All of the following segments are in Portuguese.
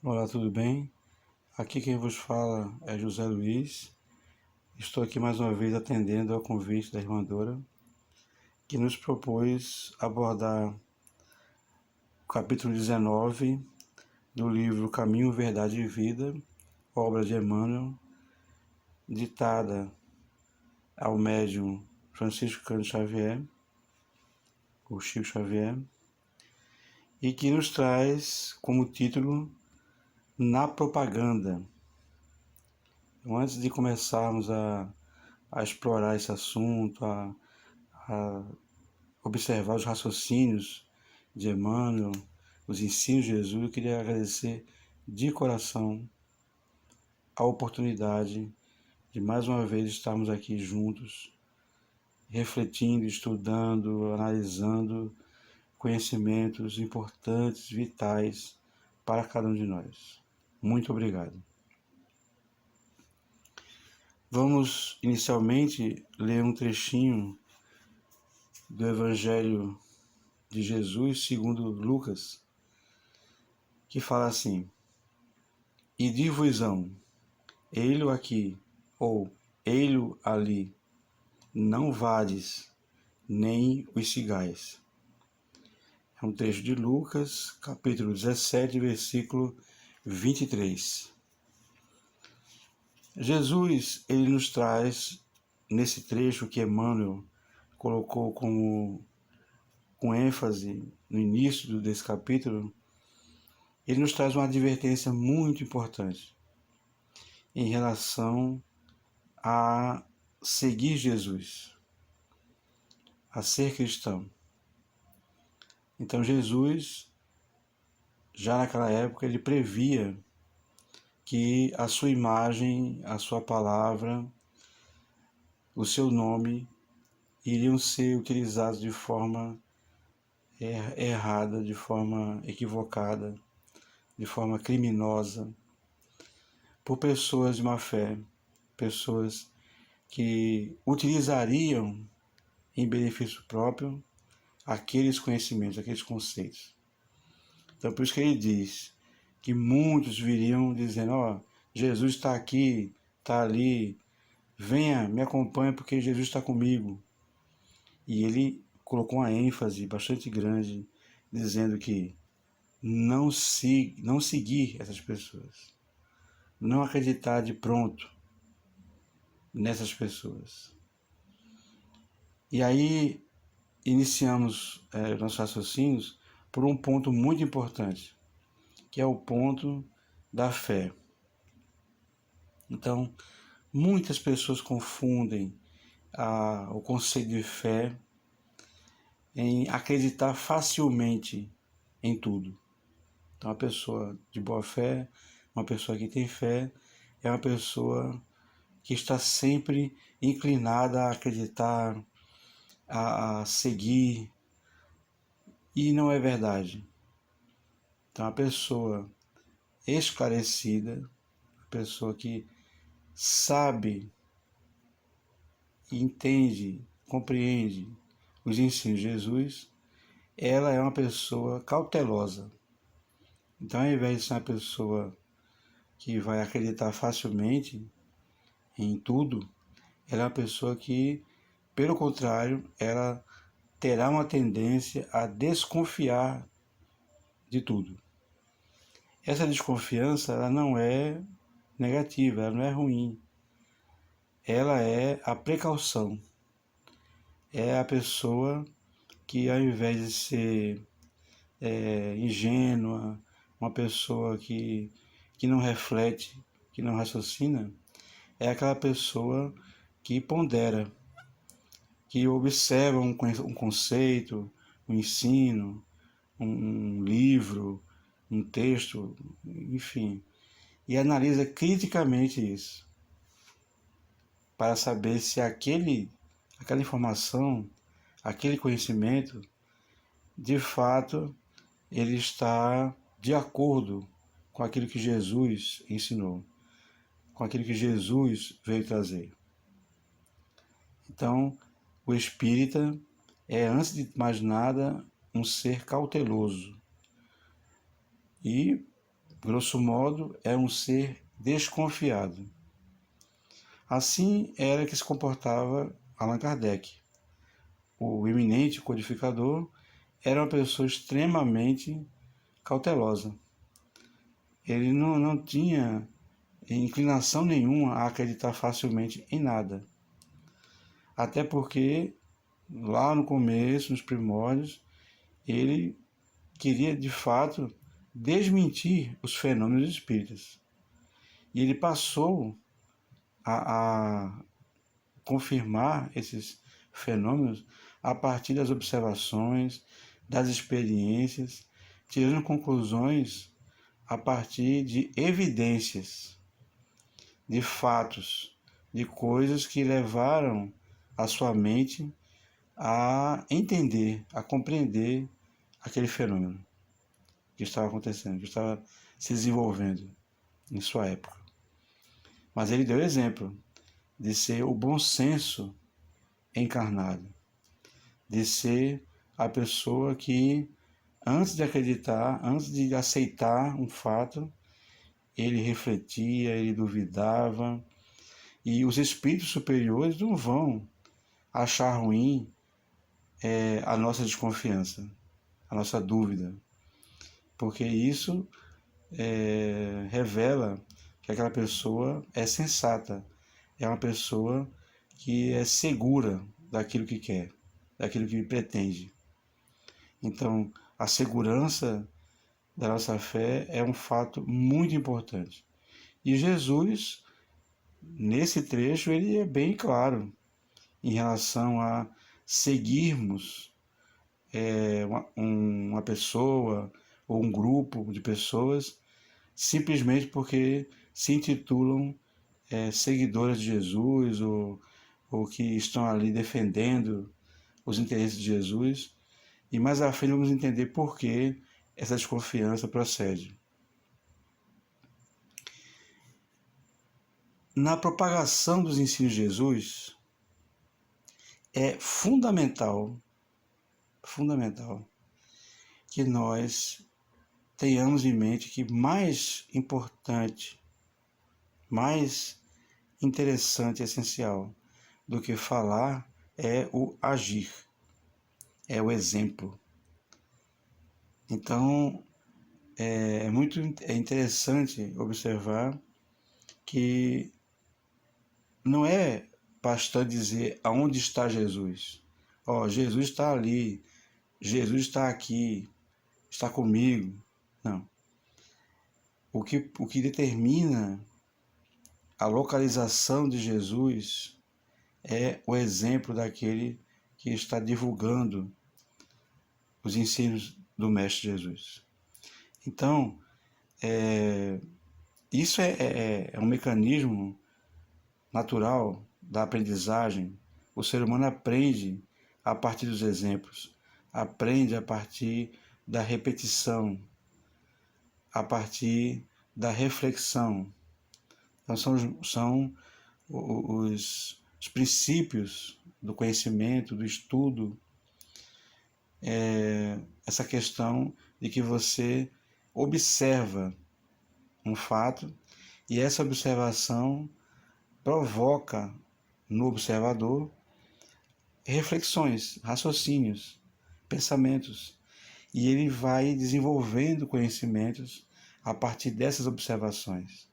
Olá, tudo bem? Aqui quem vos fala é José Luiz. Estou aqui mais uma vez atendendo ao convite da irmã Dora, que nos propôs abordar o capítulo 19 do livro Caminho, Verdade e Vida, obra de Emmanuel, ditada ao médium Francisco Cândido Xavier, o Chico Xavier, e que nos traz como título Na Propaganda. Então, antes de começarmos a explorar esse assunto, a observar os raciocínios de Emmanuel, os ensinos de Jesus, eu queria agradecer de coração a oportunidade de mais uma vez estarmos aqui juntos, refletindo, estudando, analisando conhecimentos importantes, vitais para cada um de nós. Muito obrigado. Vamos inicialmente ler um trechinho do Evangelho de Jesus segundo Lucas, que fala assim: E dir-vos-ão, ei-lo aqui, ou ei-lo ali, não vades, nem os sigais. É um trecho de Lucas, capítulo 17, versículo 23. Jesus, ele nos traz, nesse trecho que Emmanuel colocou com ênfase no início desse capítulo, ele nos traz uma advertência muito importante em relação a seguir Jesus, a ser cristão. Então Jesus, já naquela época, ele previa que a sua imagem, a sua palavra, o seu nome iriam ser utilizados de forma errada, de forma equivocada, de forma criminosa, por pessoas de má fé, pessoas que utilizariam em benefício próprio aqueles conhecimentos, aqueles conceitos. Então, por isso que ele diz que muitos viriam dizendo: ó, Jesus está aqui, está ali, venha, me acompanhe porque Jesus está comigo. E ele colocou uma ênfase bastante grande, dizendo que não seguir essas pessoas, não acreditar de pronto nessas pessoas. E aí iniciamos nossos raciocínios por um ponto muito importante, que é o ponto da fé. Então, muitas pessoas confundem o conceito de fé em acreditar facilmente em tudo. Então, uma pessoa de boa fé, uma pessoa que tem fé, é uma pessoa que está sempre inclinada a acreditar, a seguir, e não é verdade. Então, a pessoa esclarecida, a pessoa que sabe, entende, compreende os ensinos de Jesus, ela é uma pessoa cautelosa. Então, ao invés de ser uma pessoa que vai acreditar facilmente em tudo, ela é uma pessoa que, pelo contrário, ela terá uma tendência a desconfiar de tudo. Essa desconfiança, ela não é negativa, ela não é ruim. Ela é a precaução. É a pessoa que, ao invés de ser ingênua, uma pessoa que não reflete, que não raciocina, é aquela pessoa que pondera, que observa um conceito, um ensino, um livro, um texto, enfim, e analisa criticamente isso, para saber se aquela informação, aquele conhecimento, de fato, ele está de acordo com aquilo que Jesus ensinou, com aquilo que Jesus veio trazer. Então, o espírita é, antes de mais nada, um ser cauteloso. E grosso modo, é um ser desconfiado. Assim era que se comportava Allan Kardec. O eminente codificador era uma pessoa extremamente cautelosa. Ele não tinha inclinação nenhuma a acreditar facilmente em nada. Até porque, lá no começo, nos primórdios, ele queria, de fato, desmentir os fenômenos espíritas. E ele passou a confirmar esses fenômenos a partir das observações, das experiências, tirando conclusões a partir de evidências, de fatos, de coisas que levaram a sua mente a entender, a compreender aquele fenômeno que estava acontecendo, que estava se desenvolvendo em sua época. Mas ele deu exemplo de ser o bom senso encarnado, de ser a pessoa que, antes de acreditar, antes de aceitar um fato, ele refletia, ele duvidava, e os espíritos superiores não vão achar ruim a nossa desconfiança, a nossa dúvida, porque isso revela que aquela pessoa é sensata, é uma pessoa que é segura daquilo que quer, daquilo que pretende. Então, a segurança da nossa fé é um fato muito importante. E Jesus, nesse trecho, ele é bem claro em relação a seguirmos uma pessoa ou um grupo de pessoas simplesmente porque se intitulam seguidoras de Jesus ou que estão ali defendendo os interesses de Jesus. E mais à frente vamos entender por que essa desconfiança procede. Na propagação dos ensinos de Jesus, é fundamental que nós tenhamos em mente que mais importante, mais interessante e essencial do que falar é o agir, é o exemplo. Então, é muito interessante observar que não é bastante dizer aonde está Jesus. Jesus está ali, Jesus está aqui, está comigo. Não. O que determina a localização de Jesus é o exemplo daquele que está divulgando os ensinos do Mestre Jesus. Então, isso é um mecanismo natural da aprendizagem. O ser humano aprende a partir dos exemplos, aprende a partir da repetição, a partir da reflexão. Então, são os princípios do conhecimento, do estudo, essa questão de que você observa um fato e essa observação provoca no observador reflexões, raciocínios, pensamentos, e ele vai desenvolvendo conhecimentos a partir dessas observações.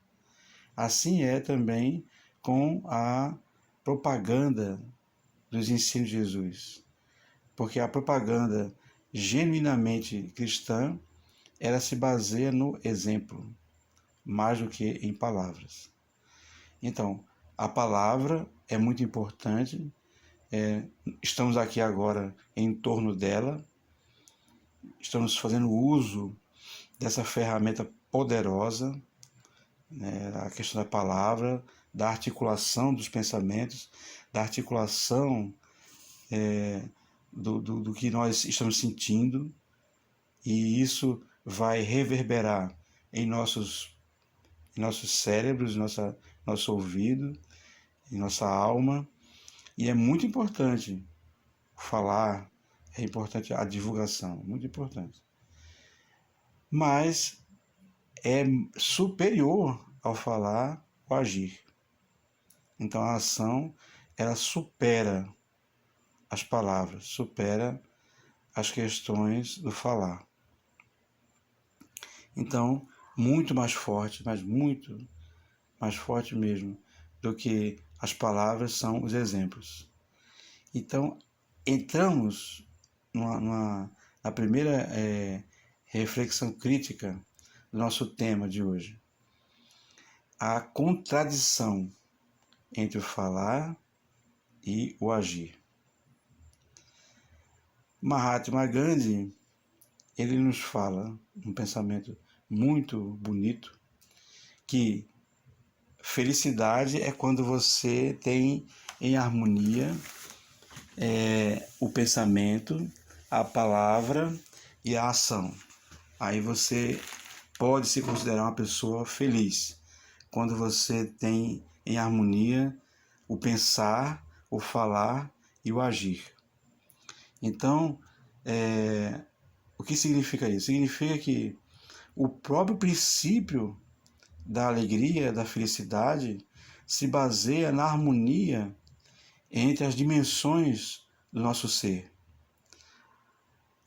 Assim é também com a propaganda dos ensinos de Jesus, porque a propaganda genuinamente cristã, ela se baseia no exemplo, mais do que em palavras. Então, a palavra é muito importante, estamos aqui agora em torno dela, estamos fazendo uso dessa ferramenta poderosa, a questão da palavra, da articulação dos pensamentos, da articulação do que nós estamos sentindo, e isso vai reverberar em nossos cérebros, nosso ouvido, em nossa alma, e é muito importante falar, é importante a divulgação, muito importante. Mas é superior ao falar ou agir. Então a ação, ela supera as palavras, supera as questões do falar. Então, muito mais forte, mas muito mais forte mesmo, do que as palavras são os exemplos. Então, entramos na primeira reflexão crítica do nosso tema de hoje. A contradição entre o falar e o agir. Mahatma Gandhi, ele nos fala, um pensamento muito bonito, que felicidade é quando você tem em harmonia o pensamento, a palavra e a ação. Aí você pode se considerar uma pessoa feliz, quando você tem em harmonia o pensar, o falar e o agir. Então, o que significa isso? Significa que o próprio princípio da alegria, da felicidade, se baseia na harmonia entre as dimensões do nosso ser.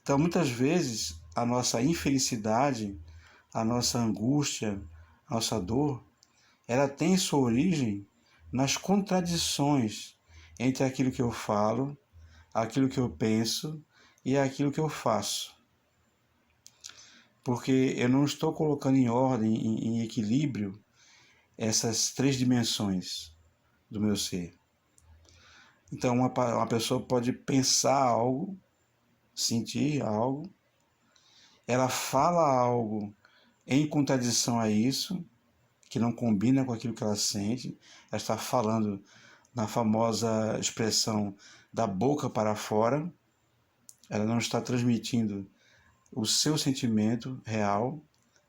Então, muitas vezes, a nossa infelicidade, a nossa angústia, a nossa dor, ela tem sua origem nas contradições entre aquilo que eu falo, aquilo que eu penso e aquilo que eu faço. Porque eu não estou colocando em ordem, em equilíbrio, essas três dimensões do meu ser. Então, uma pessoa pode pensar algo, sentir algo, ela fala algo em contradição a isso, que não combina com aquilo que ela sente, ela está falando na famosa expressão da boca para fora, ela não está transmitindo o seu sentimento real,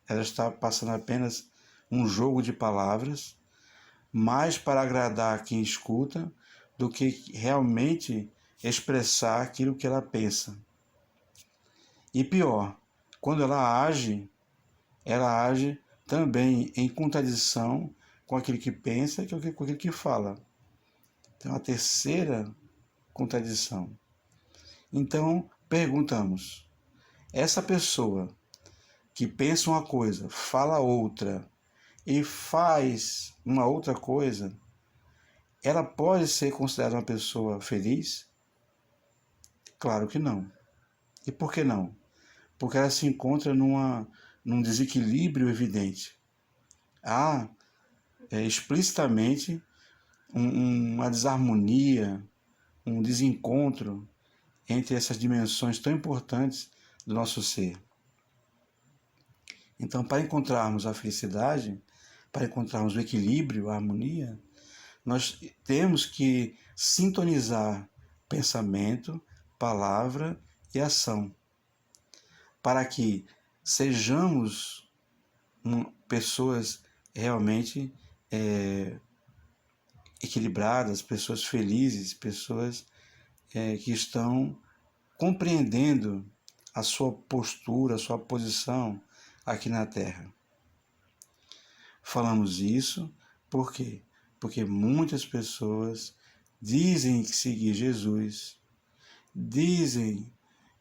ela está passando apenas um jogo de palavras, mais para agradar quem escuta do que realmente expressar aquilo que ela pensa. E pior, quando ela age também em contradição com aquilo que pensa e com aquilo que fala. Então, a terceira contradição. Então, perguntamos, essa pessoa que pensa uma coisa, fala outra e faz uma outra coisa, ela pode ser considerada uma pessoa feliz? Claro que não. E por que não? Porque ela se encontra num desequilíbrio evidente. Há explicitamente uma desarmonia, um desencontro entre essas dimensões tão importantes do nosso ser. Então, para encontrarmos a felicidade, para encontrarmos o equilíbrio, a harmonia, nós temos que sintonizar pensamento, palavra e ação, para que sejamos pessoas realmente equilibradas, pessoas felizes, pessoas que estão compreendendo a sua postura, a sua posição aqui na Terra. Falamos isso por quê? Porque muitas pessoas dizem que seguir Jesus, dizem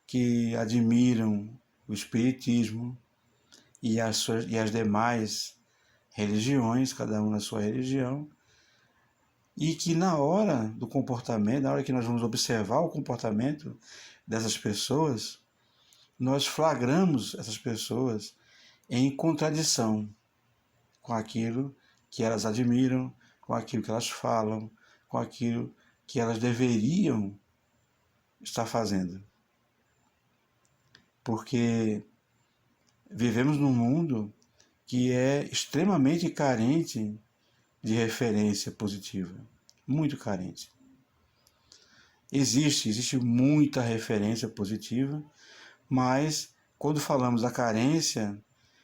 que admiram o Espiritismo e as demais religiões, cada um na sua religião, e que na hora do comportamento, na hora que nós vamos observar o comportamento dessas pessoas, nós flagramos essas pessoas em contradição com aquilo que elas admiram, com aquilo que elas falam, com aquilo que elas deveriam estar fazendo. Porque vivemos num mundo que é extremamente carente de referência positiva, muito carente. Existe muita referência positiva, mas quando falamos da carência,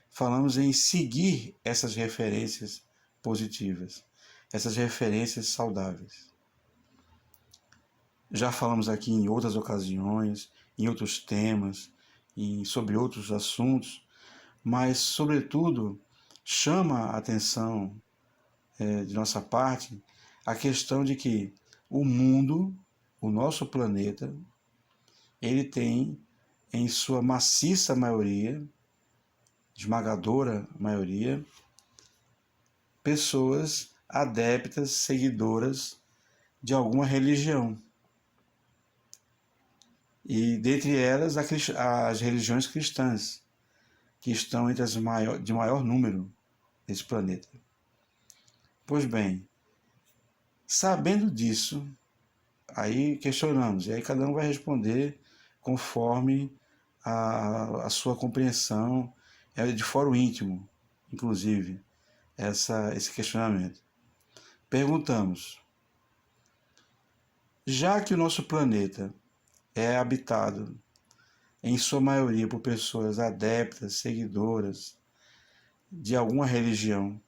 falamos em seguir essas referências positivas, essas referências saudáveis. Já falamos aqui em outras ocasiões, em outros temas, sobre outros assuntos, mas, sobretudo, chama a atenção de nossa parte a questão de que o mundo, o nosso planeta, ele tem em sua maciça maioria, esmagadora maioria, pessoas adeptas, seguidoras de alguma religião. E dentre elas as religiões cristãs, que estão entre as de maior número nesse planeta. Pois bem, sabendo disso, aí questionamos, e aí cada um vai responder conforme a sua compreensão, de fórum íntimo, inclusive, esse questionamento. Perguntamos, já que o nosso planeta é habitado, em sua maioria, por pessoas adeptas, seguidoras de alguma religião,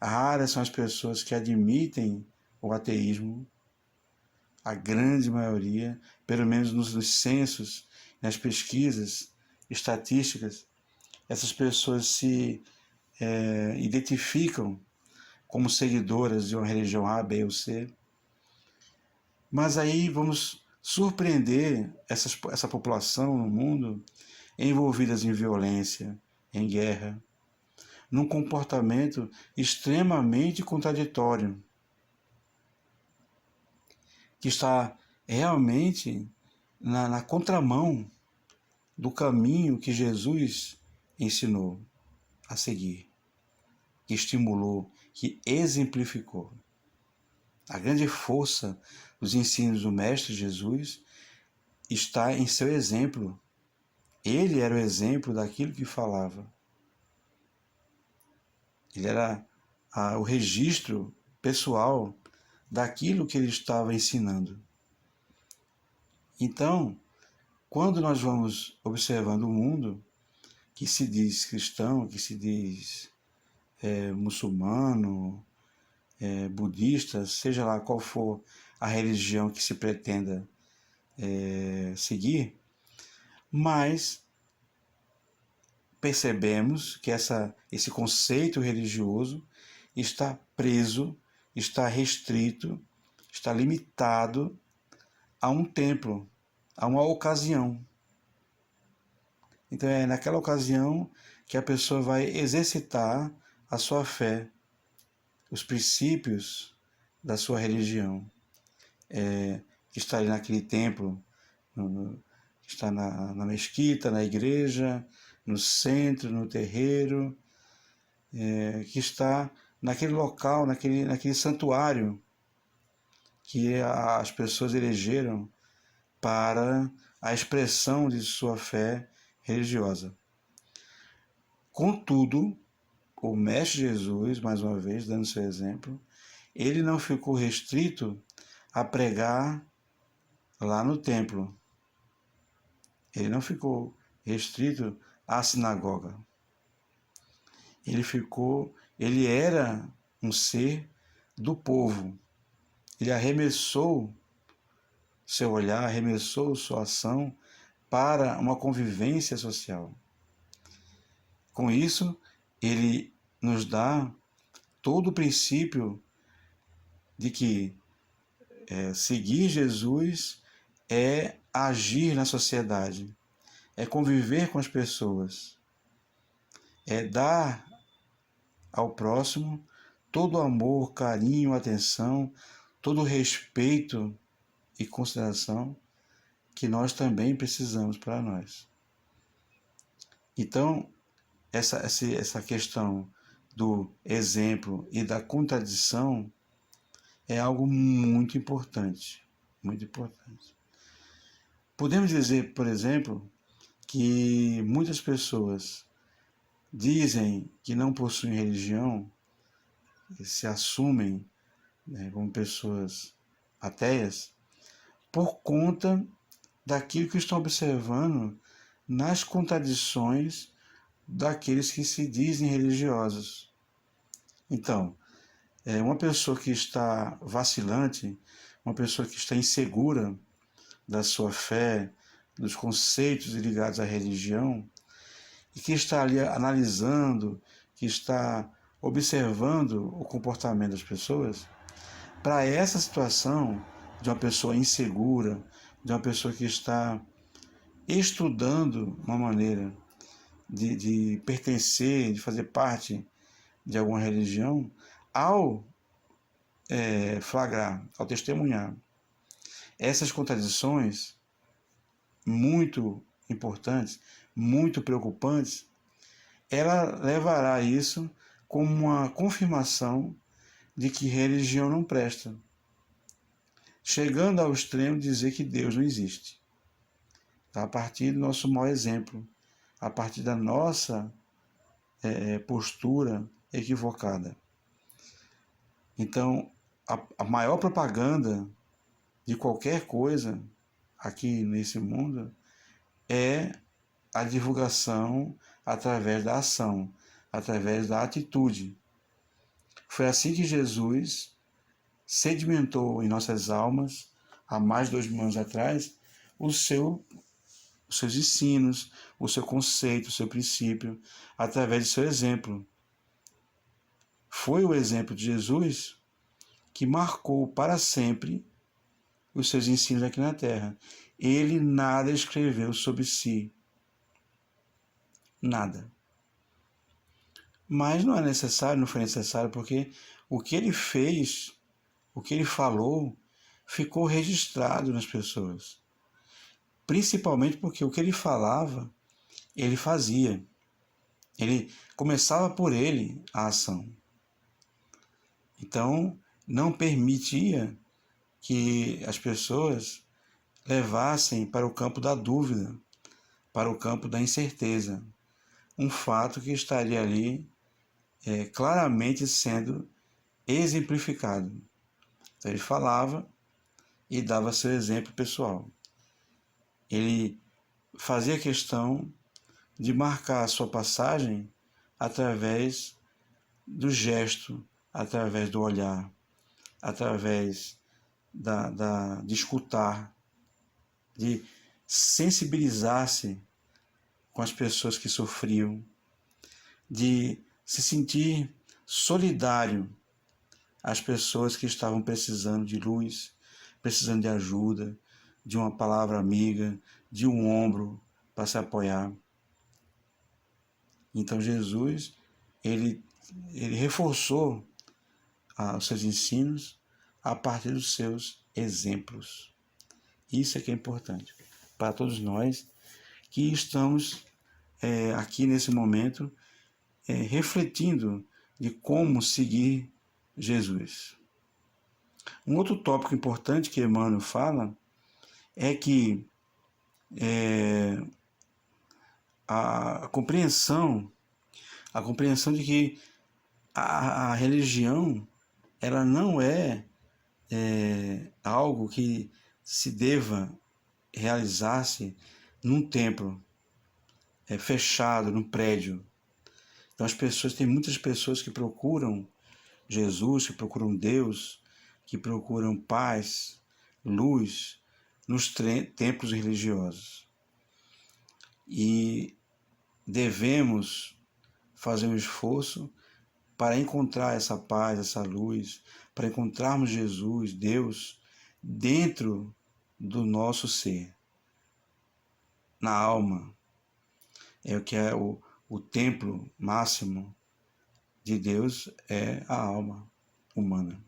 raras são as pessoas que admitem o ateísmo, a grande maioria, pelo menos nos censos, nas pesquisas estatísticas, essas pessoas se identificam como seguidoras de uma religião A, B ou C. Mas aí vamos surpreender essa população no mundo envolvidas em violência, em guerra, num comportamento extremamente contraditório, que está realmente na contramão do caminho que Jesus ensinou a seguir, que estimulou, que exemplificou. A grande força dos ensinos do Mestre Jesus está em seu exemplo. Ele era o exemplo daquilo que falava. Ele era o registro pessoal daquilo que ele estava ensinando. Então, quando nós vamos observando o mundo, que se diz cristão, que se diz muçulmano, budista, seja lá qual for a religião que se pretenda seguir, mas percebemos que esse conceito religioso está preso, está restrito, está limitado a um templo, a uma ocasião. Então é naquela ocasião que a pessoa vai exercitar a sua fé, os princípios da sua religião, que está ali naquele templo, está na mesquita, na igreja, no centro, no terreiro, que está naquele local, naquele santuário que as pessoas elegeram para a expressão de sua fé religiosa. Contudo, o Mestre Jesus, mais uma vez, dando seu exemplo, ele não ficou restrito a pregar lá no templo. Ele não ficou restrito à sinagoga. Ele era um ser do povo. Ele arremessou seu olhar, arremessou sua ação para uma convivência social. Com isso, ele nos dá todo o princípio de que seguir Jesus é agir na sociedade, é conviver com as pessoas, é dar ao próximo todo o amor, carinho, atenção, todo o respeito e consideração que nós também precisamos para nós. Então, essa questão do exemplo e da contradição é algo muito importante, muito importante. Podemos dizer, por exemplo, que muitas pessoas dizem que não possuem religião, se assumem como pessoas ateias, por conta daquilo que estão observando nas contradições daqueles que se dizem religiosos. Então, uma pessoa que está vacilante, uma pessoa que está insegura da sua fé, dos conceitos ligados à religião, e que está ali analisando, que está observando o comportamento das pessoas, para essa situação de uma pessoa insegura, de uma pessoa que está estudando uma maneira de pertencer, de fazer parte de alguma religião, ao flagrar, ao testemunhar essas contradições muito importantes, muito preocupantes, ela levará isso como uma confirmação de que religião não presta, chegando ao extremo de dizer que Deus não existe. Tá? A partir do nosso mau exemplo, a partir da nossa postura equivocada. Então, a maior propaganda de qualquer coisa aqui nesse mundo é a divulgação através da ação, através da atitude. Foi assim que Jesus sedimentou em nossas almas, há mais de 2000 anos atrás, os seus ensinos, o seu conceito, o seu princípio, através do seu exemplo. Foi o exemplo de Jesus que marcou para sempre os seus ensinos aqui na Terra. Ele nada escreveu sobre si. Nada. Mas não é necessário, não foi necessário, porque o que ele fez, o que ele falou, ficou registrado nas pessoas. Principalmente porque o que ele falava, ele fazia. Ele começava por ele a ação. Então, não permitia que as pessoas levassem para o campo da dúvida, para o campo da incerteza. Um fato que estaria ali claramente sendo exemplificado. Então, ele falava e dava seu exemplo pessoal. Ele fazia questão de marcar a sua passagem através do gesto, através do olhar, através de escutar, de sensibilizar-se com as pessoas que sofriam, de se sentir solidário às pessoas que estavam precisando de luz, precisando de ajuda, de uma palavra amiga, de um ombro para se apoiar. Então Jesus, ele reforçou os seus ensinos a partir dos seus exemplos. Isso é que é importante para todos nós que estamos aqui nesse momento refletindo de como seguir Jesus. Um outro tópico importante que Emmanuel fala é que a compreensão de que a religião ela não é algo que se deva realizar-se num templo fechado, num prédio. Então tem muitas pessoas que procuram Jesus, que procuram Deus, que procuram paz, luz nos templos religiosos. E devemos fazer um esforço para encontrar essa paz, essa luz, para encontrarmos Jesus, Deus, dentro do nosso ser, na alma. É o que é o templo máximo de Deus, é a alma humana.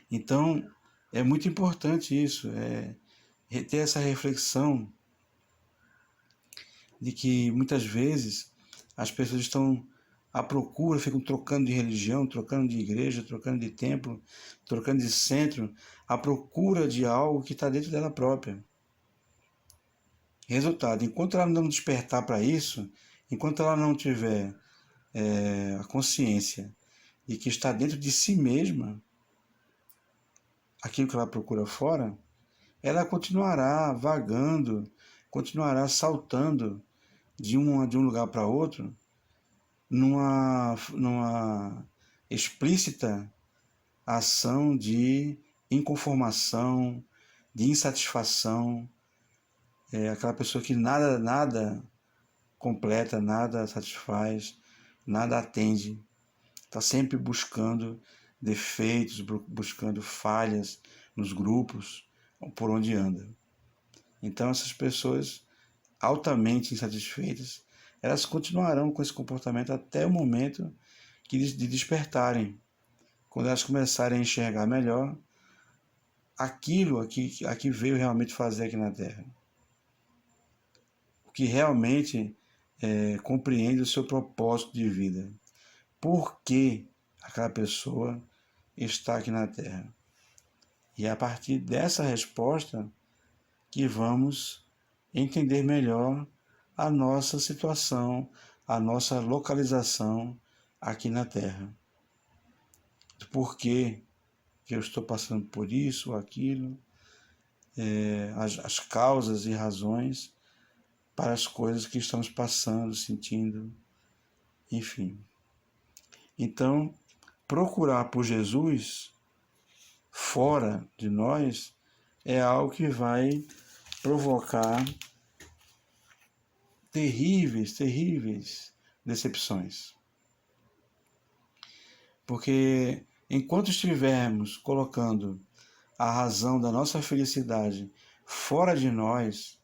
Então, é muito importante isso, ter essa reflexão de que muitas vezes as pessoas estão à procura, ficam trocando de religião, trocando de igreja, trocando de templo, trocando de centro, à procura de algo que está dentro dela própria. Resultado, enquanto ela não despertar para isso, enquanto ela não tiver a consciência de que está dentro de si mesma, aquilo que ela procura fora, ela continuará vagando, continuará saltando de um lugar para outro, numa explícita ação de inconformação, de insatisfação, aquela pessoa que nada completa, nada satisfaz, nada atende, está sempre buscando defeitos, buscando falhas nos grupos por onde anda. Então essas pessoas altamente insatisfeitas, elas continuarão com esse comportamento até o momento de despertarem, quando elas começarem a enxergar melhor aquilo a que veio realmente fazer aqui na Terra. O que realmente compreende o seu propósito de vida. Por que aquela pessoa está aqui na Terra? E é a partir dessa resposta que vamos entender melhor a nossa situação, a nossa localização aqui na Terra. Por que eu estou passando por isso ou aquilo, as causas e razões para as coisas que estamos passando, sentindo, enfim. Então, procurar por Jesus fora de nós é algo que vai provocar terríveis decepções. Porque enquanto estivermos colocando a razão da nossa felicidade fora de nós,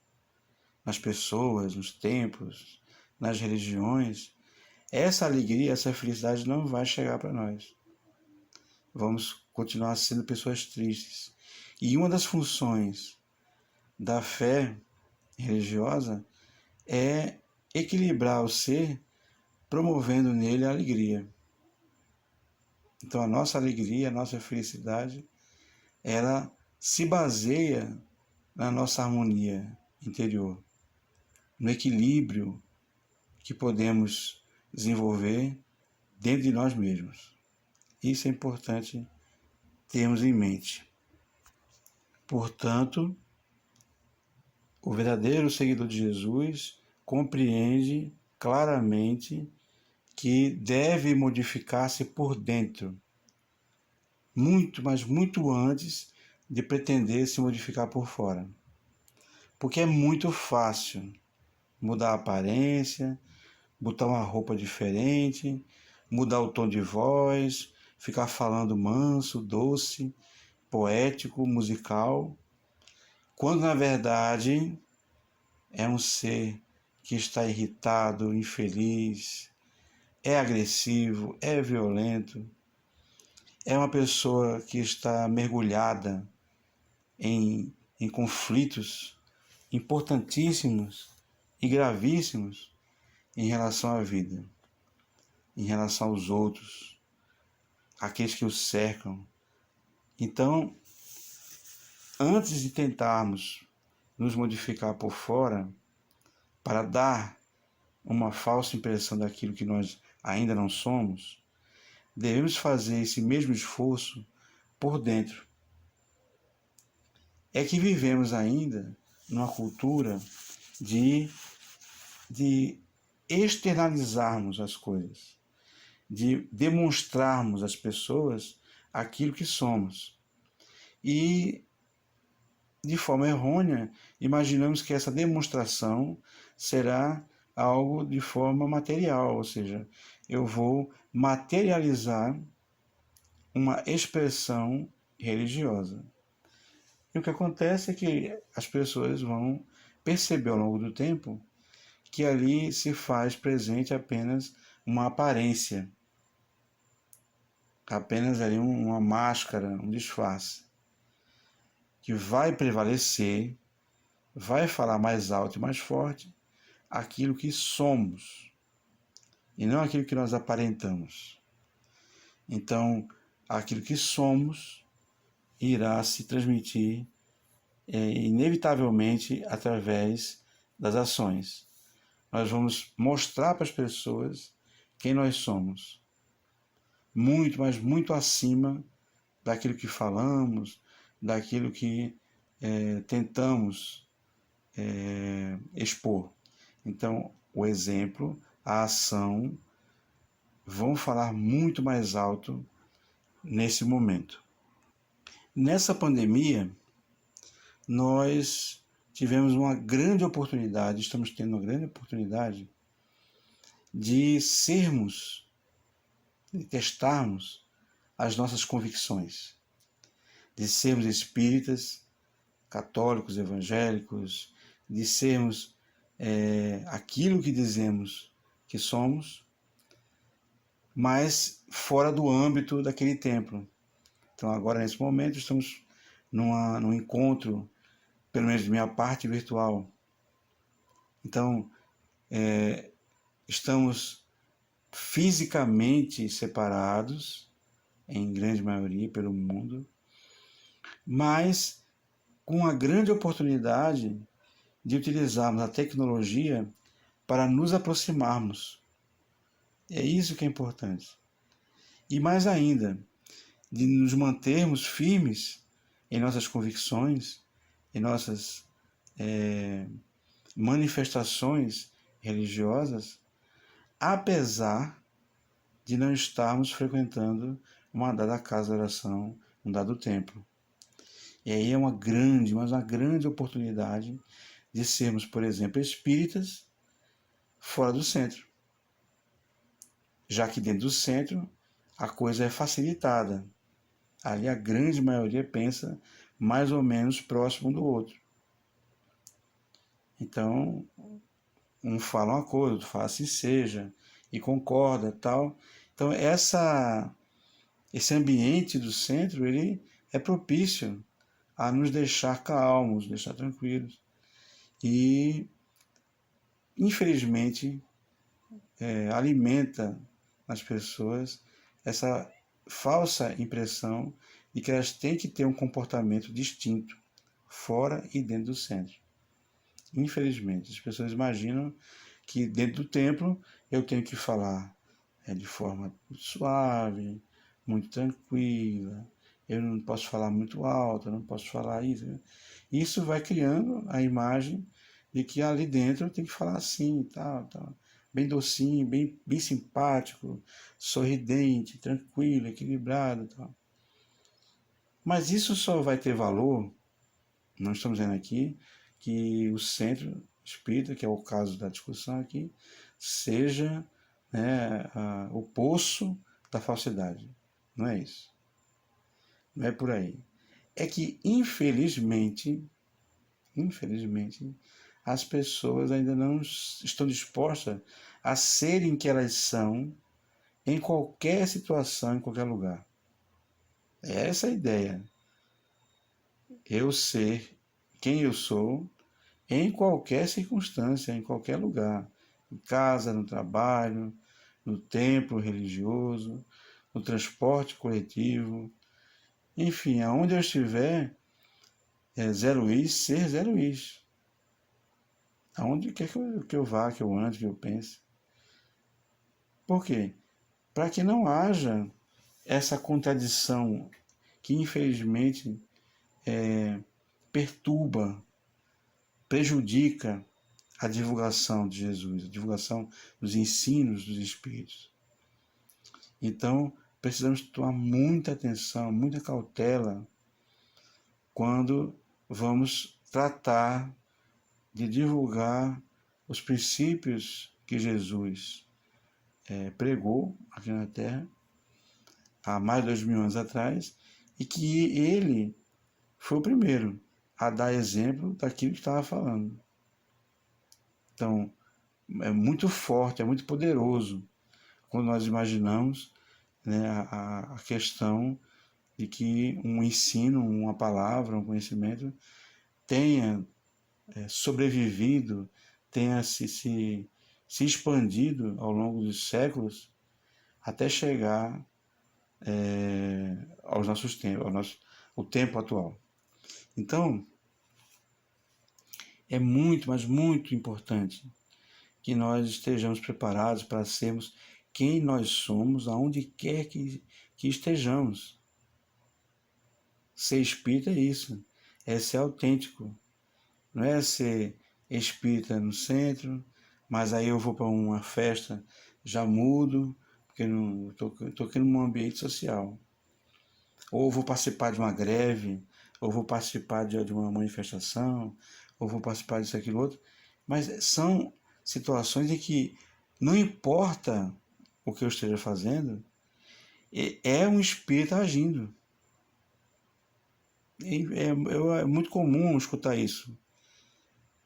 nas pessoas, nos templos, nas religiões, essa alegria, essa felicidade não vai chegar para nós. Vamos continuar sendo pessoas tristes. E uma das funções da fé religiosa é equilibrar o ser, promovendo nele a alegria. Então a nossa alegria, a nossa felicidade, ela se baseia na nossa harmonia interior, no equilíbrio que podemos desenvolver dentro de nós mesmos. Isso é importante termos em mente. Portanto, o verdadeiro seguidor de Jesus compreende claramente que deve modificar-se por dentro, muito, mas muito antes de pretender se modificar por fora. Porque é muito fácil mudar a aparência, botar uma roupa diferente, mudar o tom de voz, ficar falando manso, doce, poético, musical, quando na verdade é um ser que está irritado, infeliz, é agressivo, é violento, é uma pessoa que está mergulhada em conflitos importantíssimos e gravíssimos em relação à vida, em relação aos outros, aqueles que o cercam. Então, antes de tentarmos nos modificar por fora, para dar uma falsa impressão daquilo que nós ainda não somos, devemos fazer esse mesmo esforço por dentro. É que vivemos ainda numa cultura de externalizarmos as coisas, de demonstrarmos às pessoas aquilo que somos. E, de forma errônea, imaginamos que essa demonstração será algo de forma material, ou seja, eu vou materializar uma expressão religiosa. E o que acontece é que as pessoas vão perceber ao longo do tempo que ali se faz presente apenas uma aparência, apenas ali uma máscara, um disfarce, que vai prevalecer, vai falar mais alto e mais forte aquilo que somos, e não aquilo que nós aparentamos. Então, aquilo que somos irá se transmitir inevitavelmente através das ações. Nós vamos mostrar para as pessoas quem nós somos. Muito, mas muito acima daquilo que falamos, daquilo que tentamos expor. Então, o exemplo, a ação, vão falar muito mais alto nesse momento. Nessa pandemia, nós tivemos uma grande oportunidade, estamos tendo uma grande oportunidade de sermos, de testarmos as nossas convicções, de sermos espíritas, católicos, evangélicos, de sermos aquilo que dizemos que somos, mas fora do âmbito daquele templo. Então, agora, nesse momento, estamos num encontro, pelo menos de minha parte, virtual. Então, estamos fisicamente separados, em grande maioria, pelo mundo, mas com a grande oportunidade de utilizarmos a tecnologia para nos aproximarmos. É isso que é importante. E mais ainda, de nos mantermos firmes em nossas convicções, em nossas manifestações religiosas, apesar de não estarmos frequentando uma dada casa de oração, um dado templo. E aí é uma grande oportunidade de sermos, por exemplo, espíritas fora do centro. Já que dentro do centro a coisa é facilitada. Ali a grande maioria pensa mais ou menos próximo do outro. Então, um fala uma coisa, outro fala assim seja, e concorda, tal. Então, esse ambiente do centro, ele é propício a nos deixar calmos, deixar tranquilos. E, infelizmente, alimenta nas pessoas essa falsa impressão de que elas têm que ter um comportamento distinto, fora e dentro do centro. Infelizmente, as pessoas imaginam que dentro do templo eu tenho que falar de forma muito suave, muito tranquila, eu não posso falar muito alto, eu não posso falar isso. Isso vai criando a imagem de que ali dentro eu tenho que falar assim, tal, bem docinho, bem simpático, sorridente, tranquilo, equilibrado, tal. Mas isso só vai ter valor, nós estamos vendo aqui, que o centro espírita, que é o caso da discussão aqui, seja o poço da falsidade. Não é isso. Não é por aí. É que, infelizmente, as pessoas ainda não estão dispostas a serem que elas são em qualquer situação, em qualquer lugar. É essa a ideia. Eu ser quem eu sou em qualquer circunstância, em qualquer lugar. Em casa, no trabalho, no templo religioso, no transporte coletivo. Enfim, aonde eu estiver, zero is, ser zero is. Aonde quer que eu vá, que eu ande, que eu pense. Por quê? Para que não haja essa contradição que, infelizmente, perturba, prejudica a divulgação de Jesus, a divulgação dos ensinos dos Espíritos. Então, precisamos tomar muita atenção, muita cautela quando vamos tratar de divulgar os princípios que Jesus pregou aqui na Terra há mais de 2000 anos atrás e que ele foi o primeiro a dar exemplo daquilo que estava falando. Então, é muito forte, é muito poderoso quando nós imaginamos a questão de que um ensino, uma palavra, um conhecimento tenha sobrevivido, tenha se expandido ao longo dos séculos até chegar aos nossos tempos, o tempo atual. Então, é muito, mas muito importante que nós estejamos preparados para sermos quem nós somos, aonde quer que estejamos. Ser espírita é isso, é ser autêntico. Não é ser espírita no centro, mas aí eu vou para uma festa, já mudo, porque estou aqui num ambiente social. Ou vou participar de uma greve, ou vou participar de uma manifestação, ou vou participar disso, aquilo, outro. Mas são situações em que Não importa o que eu esteja fazendo, é um espírito agindo. É muito comum escutar isso.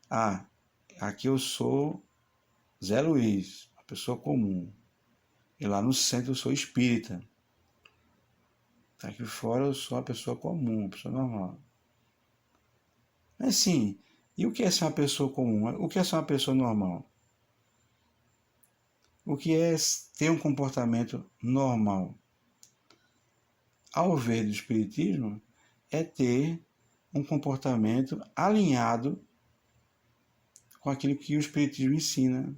Ah, aqui eu sou Zé Luiz, uma pessoa comum. E lá no centro eu sou espírita. Aqui fora eu sou uma pessoa comum, uma pessoa normal. Mas sim, e o que é ser uma pessoa comum? O que é ser uma pessoa normal? O que é ter um comportamento normal? Ao ver do Espiritismo, é ter um comportamento alinhado com aquilo que o Espiritismo ensina,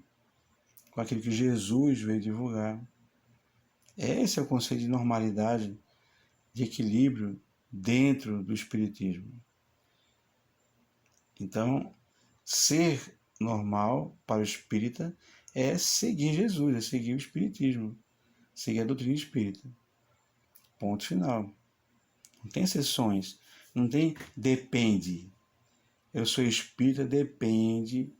com aquilo que Jesus veio divulgar. Esse é o conceito de normalidade, de equilíbrio dentro do Espiritismo. Então, ser normal para o espírita é seguir Jesus, é seguir o Espiritismo, seguir a doutrina espírita. Ponto final. Não tem exceções, não tem depende. Eu sou espírita, depende.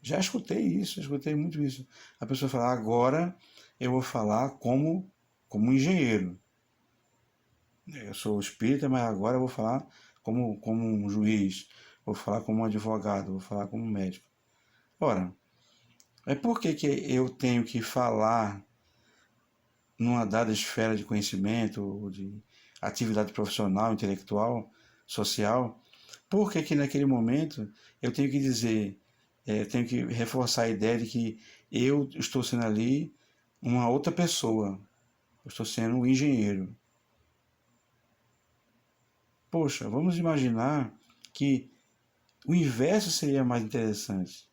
Já escutei isso, já escutei muito isso. A pessoa fala, agora eu vou falar como engenheiro. Eu sou espírita, mas agora eu vou falar como um juiz, vou falar como um advogado, vou falar como um médico. Ora, é por que eu tenho que falar numa dada esfera de conhecimento, ou de atividade profissional, intelectual, social? Por que naquele momento eu tenho que dizer, tenho que reforçar a ideia de que eu estou sendo ali uma outra pessoa, eu estou sendo um engenheiro? Poxa, vamos imaginar que o inverso seria mais interessante.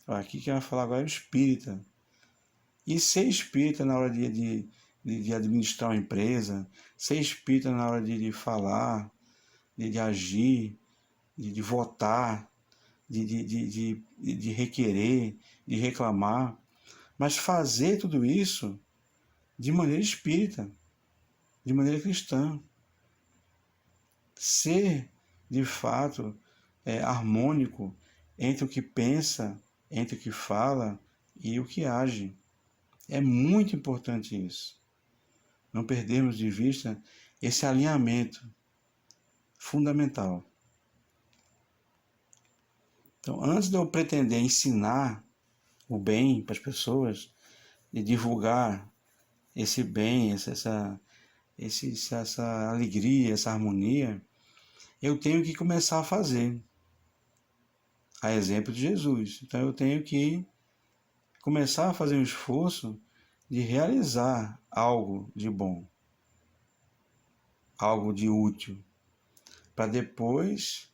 Aqui quem vai falar agora é o espírita. E ser espírita na hora de administrar uma empresa, ser espírita na hora de falar, de agir, de votar, de requerer, de reclamar, mas fazer tudo isso de maneira espírita, de maneira cristã. Ser, de fato, harmônico entre o que pensa, entre o que fala e o que age. É muito importante isso. Não perdermos de vista esse alinhamento fundamental. Então, antes de eu pretender ensinar o bem para as pessoas, de divulgar esse bem, essa alegria, essa harmonia, eu tenho que começar a fazer, a exemplo de Jesus. Então eu tenho que começar a fazer um esforço de realizar algo de bom, algo de útil, para depois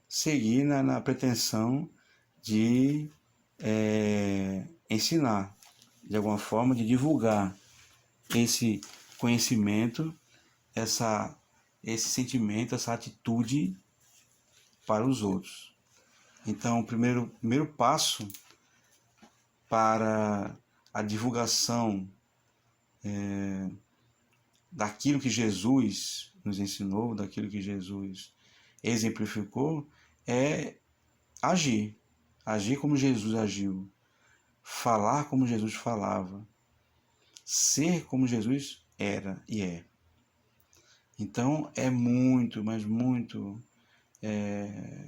seguir na pretensão de ensinar, de alguma forma, de divulgar esse conhecimento, esse sentimento, essa atitude para os outros. Então, o primeiro passo para a divulgação daquilo que Jesus nos ensinou, daquilo que Jesus exemplificou, é agir. Agir como Jesus agiu. Falar como Jesus falava. Ser como Jesus era e é. Então é muito, mas muito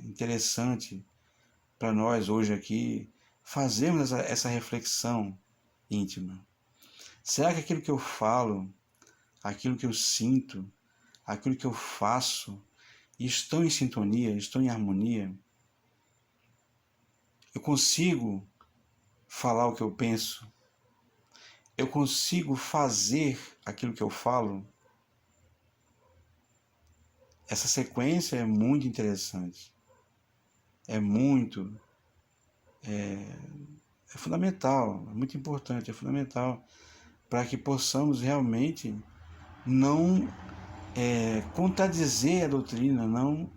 interessante para nós hoje aqui fazermos essa reflexão íntima. Será que aquilo que eu falo, aquilo que eu sinto, aquilo que eu faço, estão em sintonia, estão em harmonia? Eu consigo falar o que eu penso? Eu consigo fazer aquilo que eu falo? Essa sequência é muito interessante. É muito... É fundamental, é muito importante, é fundamental para que possamos realmente não contradizer a doutrina, não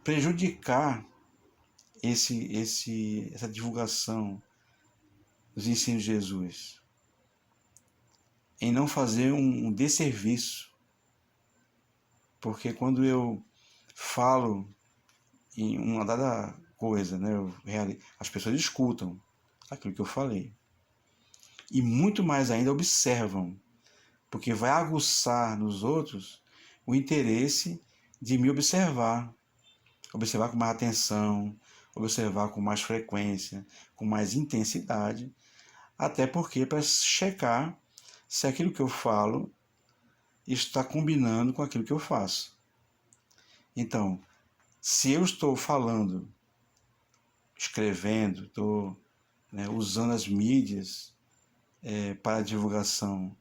prejudicar essa divulgação dos ensinos de Jesus, em não fazer um desserviço, porque quando eu falo em uma dada coisa, né, as pessoas escutam, aquilo que eu falei. E muito mais ainda observam, porque vai aguçar nos outros o interesse de me observar. Observar com mais atenção, observar com mais frequência, com mais intensidade, até porque para checar se aquilo que eu falo está combinando com aquilo que eu faço. Então, se eu estou falando, escrevendo, estou usando as mídias para a divulgação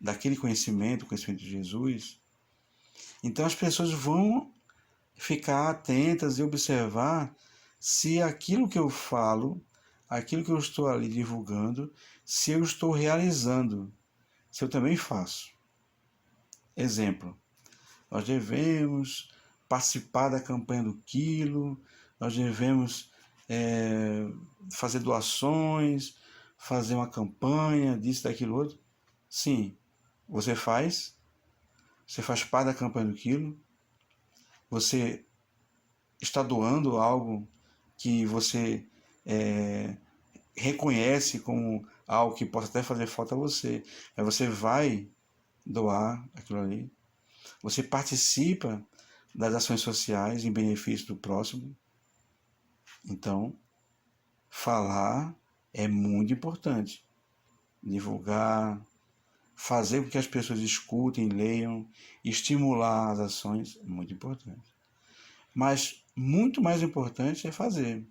daquele conhecimento, o conhecimento de Jesus, então as pessoas vão ficar atentas e observar se aquilo que eu falo, aquilo que eu estou ali divulgando, se eu estou realizando, se eu também faço. Exemplo, nós devemos participar da campanha do quilo, nós devemos fazer doações, fazer uma campanha, disso, daquilo, outro. Sim, você faz parte da campanha do quilo, você está doando algo que você reconhece como algo que possa até fazer falta a você, mas você vai doar aquilo ali. Você participa das ações sociais em benefício do próximo. Então, falar é muito importante. Divulgar, fazer com que as pessoas escutem, leiam, estimular as ações é muito importante. Mas muito mais importante é fazer.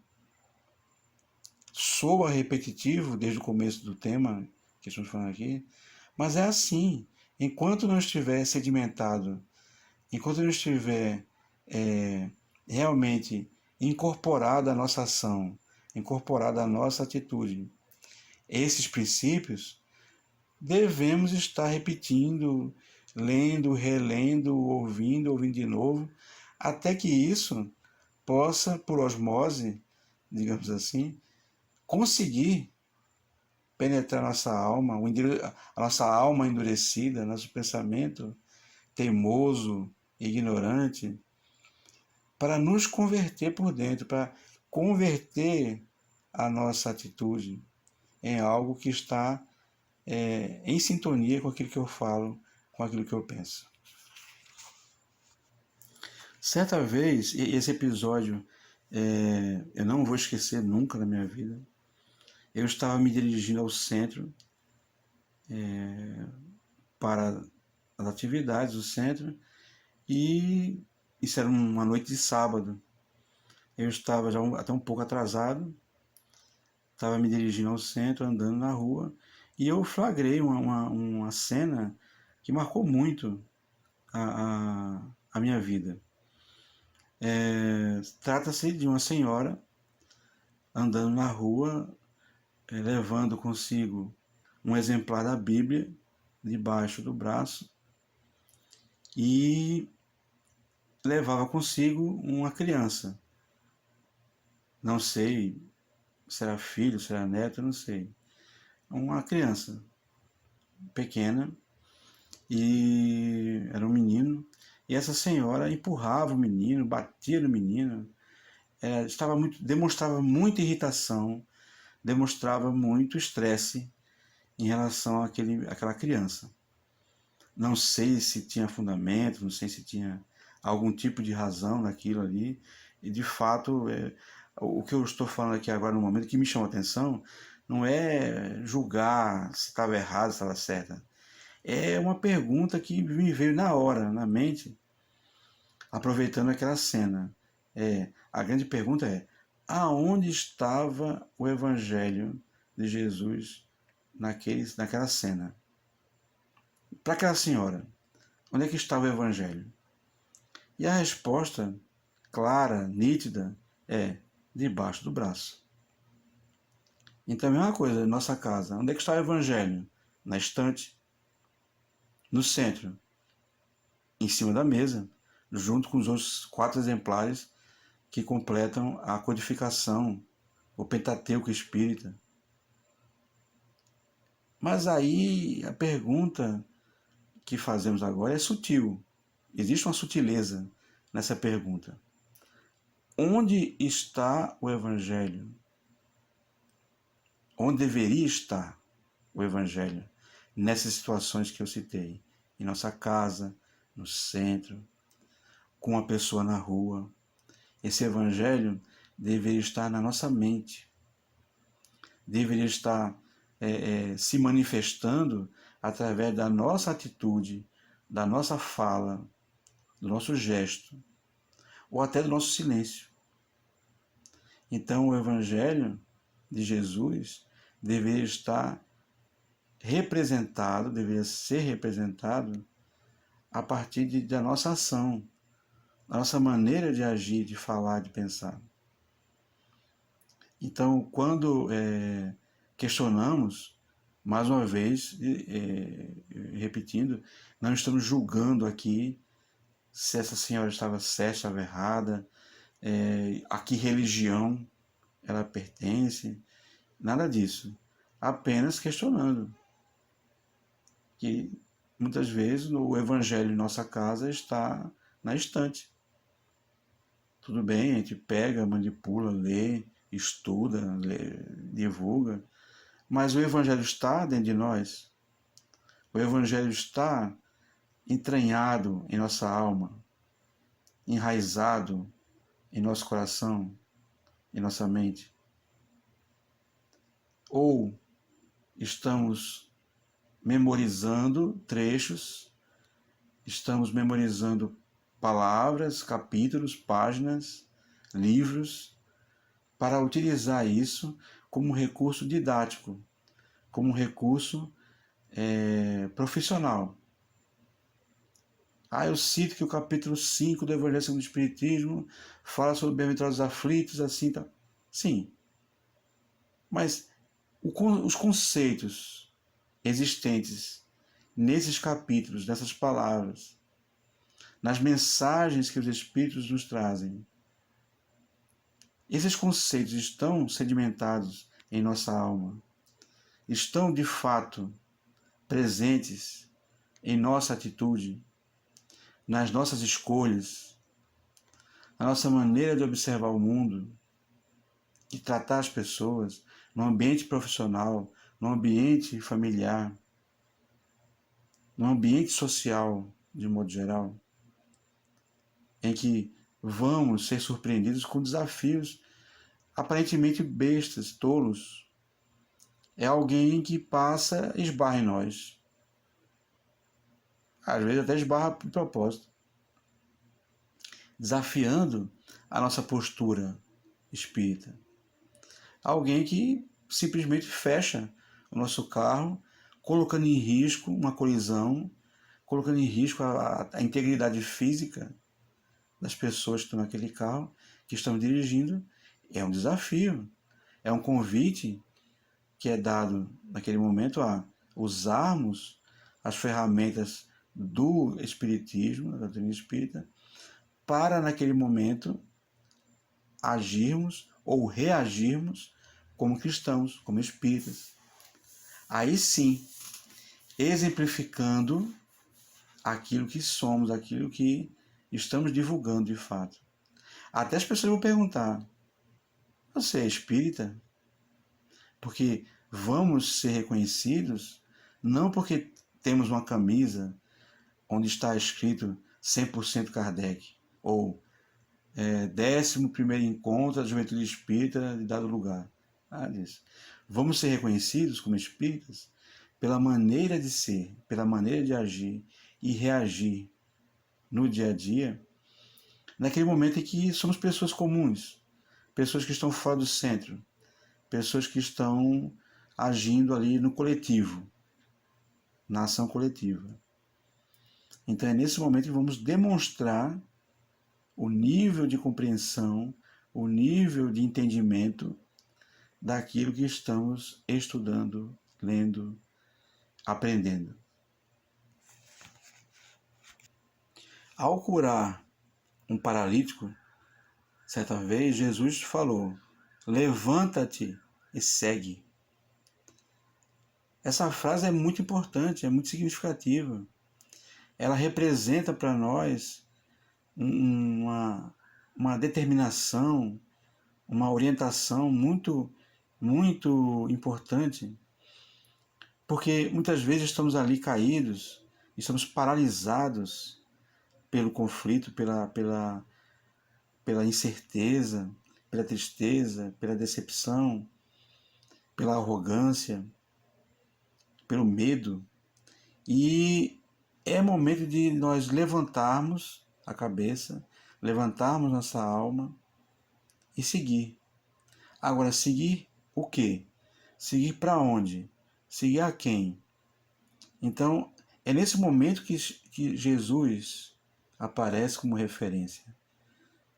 Soa repetitivo desde o começo do tema que estamos falando aqui, mas é assim. Enquanto não estiver sedimentado, enquanto não estiver realmente incorporada a nossa ação, incorporada a nossa atitude, esses princípios, devemos estar repetindo, lendo, relendo, ouvindo de novo, até que isso possa, por osmose, digamos assim, conseguir penetrar nossa alma, a nossa alma endurecida, nosso pensamento teimoso, ignorante, para nos converter por dentro, para converter a nossa atitude em algo que está em sintonia com aquilo que eu falo, com aquilo que eu penso. Certa vez, esse episódio eu não vou esquecer nunca na minha vida, eu estava me dirigindo ao centro para as atividades do centro e isso era uma noite de sábado. Eu estava já até um pouco atrasado, estava me dirigindo ao centro, andando na rua, e eu flagrei uma cena que marcou muito a minha vida. Trata-se de uma senhora andando na rua, levando consigo um exemplar da Bíblia debaixo do braço e levava consigo uma criança. Não sei se era filho, se era neto, não sei. Uma criança pequena, e era um menino, e essa senhora empurrava o menino, batia no menino, demonstrava muita irritação, demonstrava muito estresse em relação àquela criança. Não sei se tinha fundamento, não sei se tinha algum tipo de razão naquilo ali, e de fato o que eu estou falando aqui agora no momento que me chama a atenção não é julgar se estava errado, se estava certa. É uma pergunta que me veio na hora, na mente, aproveitando aquela cena. A grande pergunta é: aonde estava o Evangelho de Jesus naquela cena? Para aquela senhora, onde é que estava o Evangelho? E a resposta, clara, nítida, é: debaixo do braço. Então, a mesma coisa, na nossa casa. Onde é que está o Evangelho? Na estante, no centro, em cima da mesa, junto com os outros 4 exemplares que completam a codificação, o Pentateuco espírita. Mas aí a pergunta que fazemos agora é sutil. Existe uma sutileza nessa pergunta. Onde está o Evangelho? onde deveria estar o Evangelho nessas situações que eu citei, em nossa casa, no centro, com uma pessoa na rua. Esse Evangelho deveria estar na nossa mente, deveria estar se manifestando através da nossa atitude, da nossa fala, do nosso gesto, ou até do nosso silêncio. Então, o Evangelho de Jesus deveria estar representado, deveria ser representado a partir da nossa ação, da nossa maneira de agir, de falar, de pensar. Então, quando questionamos, mais uma vez, repetindo, não estamos julgando aqui se essa senhora estava certa, estava errada, a que religião ela pertence, nada disso. Apenas questionando que muitas vezes o evangelho em nossa casa está na estante. Tudo bem, a gente pega, manipula, lê, estuda, divulga, mas o evangelho está dentro de nós. O evangelho está entranhado em nossa alma, enraizado em nosso coração, em nossa mente. Ou estamos memorizando trechos, estamos memorizando palavras, capítulos, páginas, livros, para utilizar isso como um recurso didático, como um recurso profissional. Eu cito que o capítulo 5 do Evangelho segundo o Espiritismo fala sobre bem-aventurados aflitos, assim, tá. Sim, mas os conceitos existentes nesses capítulos, nessas palavras, nas mensagens que os Espíritos nos trazem, esses conceitos estão sedimentados em nossa alma, estão de fato presentes em nossa atitude, nas nossas escolhas, na nossa maneira de observar o mundo, de tratar as pessoas, no ambiente profissional, no ambiente familiar, no ambiente social, de modo geral, em que vamos ser surpreendidos com desafios aparentemente bestas, tolos. É alguém que passa e esbarra em nós. Às vezes até esbarra de propósito, desafiando a nossa postura espírita. Alguém que simplesmente fecha o nosso carro, colocando em risco uma colisão, colocando em risco a integridade física das pessoas que estão naquele carro, que estão dirigindo. É um desafio, é um convite que é dado naquele momento a usarmos as ferramentas do Espiritismo, da doutrina espírita, para naquele momento agirmos ou reagirmos como cristãos, como espíritas. Aí sim, exemplificando aquilo que somos, aquilo que estamos divulgando de fato. Até as pessoas vão perguntar: você é espírita? Porque vamos ser reconhecidos não porque temos uma camisa onde está escrito 100% Kardec, ou 11º encontro da Juventude Espírita de dado lugar. Nada disso. Vamos ser reconhecidos como espíritas pela maneira de ser, pela maneira de agir e reagir no dia a dia, naquele momento em que somos pessoas comuns, pessoas que estão fora do centro, pessoas que estão agindo ali no coletivo, na ação coletiva. Então é nesse momento que vamos demonstrar o nível de compreensão, o nível de entendimento daquilo que estamos estudando, lendo, aprendendo. Ao curar um paralítico, certa vez Jesus falou: levanta-te e segue. Essa frase é muito importante, é muito significativa. Ela representa para nós uma determinação, uma orientação muito muito importante, porque muitas vezes estamos ali caídos, estamos paralisados pelo conflito, pela incerteza, pela tristeza, pela decepção, pela arrogância, pelo medo. E é momento de nós levantarmos a cabeça, levantarmos nossa alma e seguir. Agora, seguir o quê? Seguir para onde? Seguir a quem? Então, é nesse momento que Jesus aparece como referência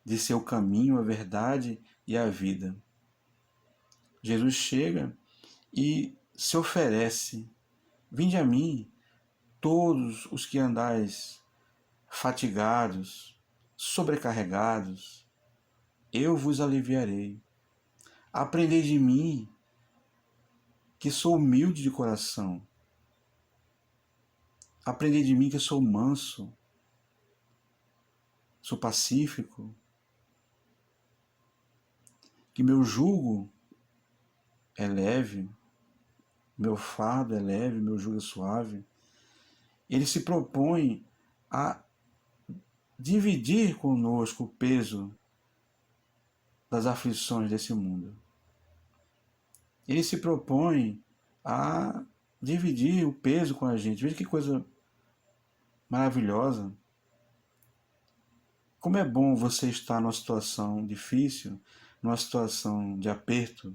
de ser o caminho, a verdade e a vida. Jesus chega e se oferece: vinde a mim, todos os que andais fatigados, sobrecarregados, eu vos aliviarei. Aprendei de mim, que sou humilde de coração. Aprendei de mim, que sou manso, sou pacífico, que meu jugo é leve, meu fardo é leve, meu jugo é suave. Ele se propõe a dividir conosco o peso das aflições desse mundo. Ele se propõe a dividir o peso com a gente. Veja que coisa maravilhosa. Como é bom você estar numa situação difícil, numa situação de aperto,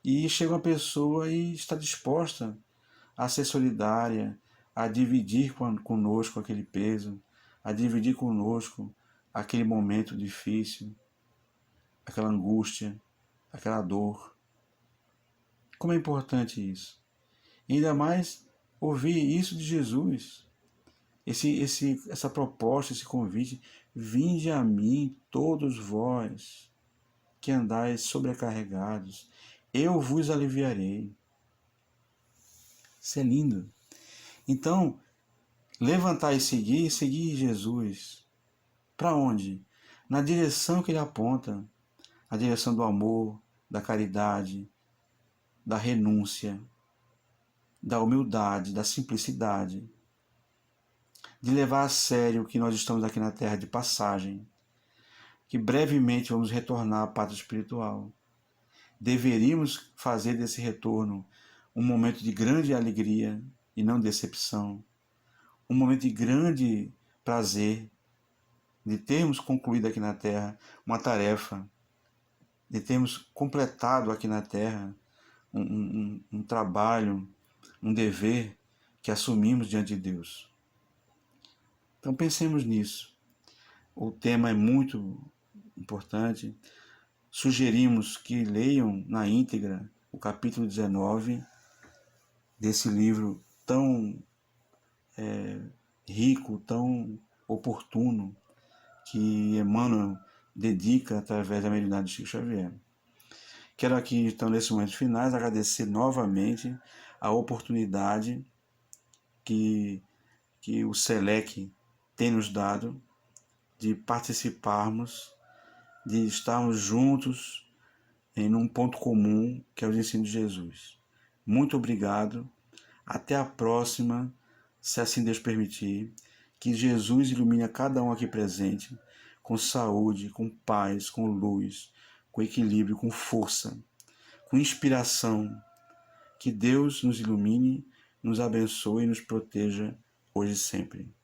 e chega uma pessoa e está disposta a ser solidária, a dividir conosco aquele peso, a dividir conosco aquele momento difícil, aquela angústia, aquela dor. Como é importante isso. E ainda mais ouvir isso de Jesus. Essa proposta, esse convite: vinde a mim todos vós que andais sobrecarregados, eu vos aliviarei. Isso é lindo. Então, levantar e seguir Jesus. Para onde? Na direção que ele aponta, a direção do amor, da caridade, da renúncia, da humildade, da simplicidade, de levar a sério que nós estamos aqui na Terra de passagem, que brevemente vamos retornar à pátria espiritual. Deveríamos fazer desse retorno um momento de grande alegria e não decepção, um momento de grande prazer, de termos concluído aqui na Terra uma tarefa, de termos completado aqui na Terra um trabalho, um dever que assumimos diante de Deus. Então pensemos nisso. O tema é muito importante. Sugerimos que leiam na íntegra o capítulo 19 desse livro tão rico, tão oportuno, que Emmanuel dedica através da mediunidade de Chico Xavier. Quero aqui, então, nesses momentos finais, agradecer novamente a oportunidade que o SELEC tem nos dado de participarmos, de estarmos juntos em um ponto comum, que é o ensino de Jesus. Muito obrigado. Até a próxima, se assim Deus permitir. Que Jesus ilumine a cada um aqui presente com saúde, com paz, com luz, com equilíbrio, com força, com inspiração. Que Deus nos ilumine, nos abençoe e nos proteja hoje e sempre.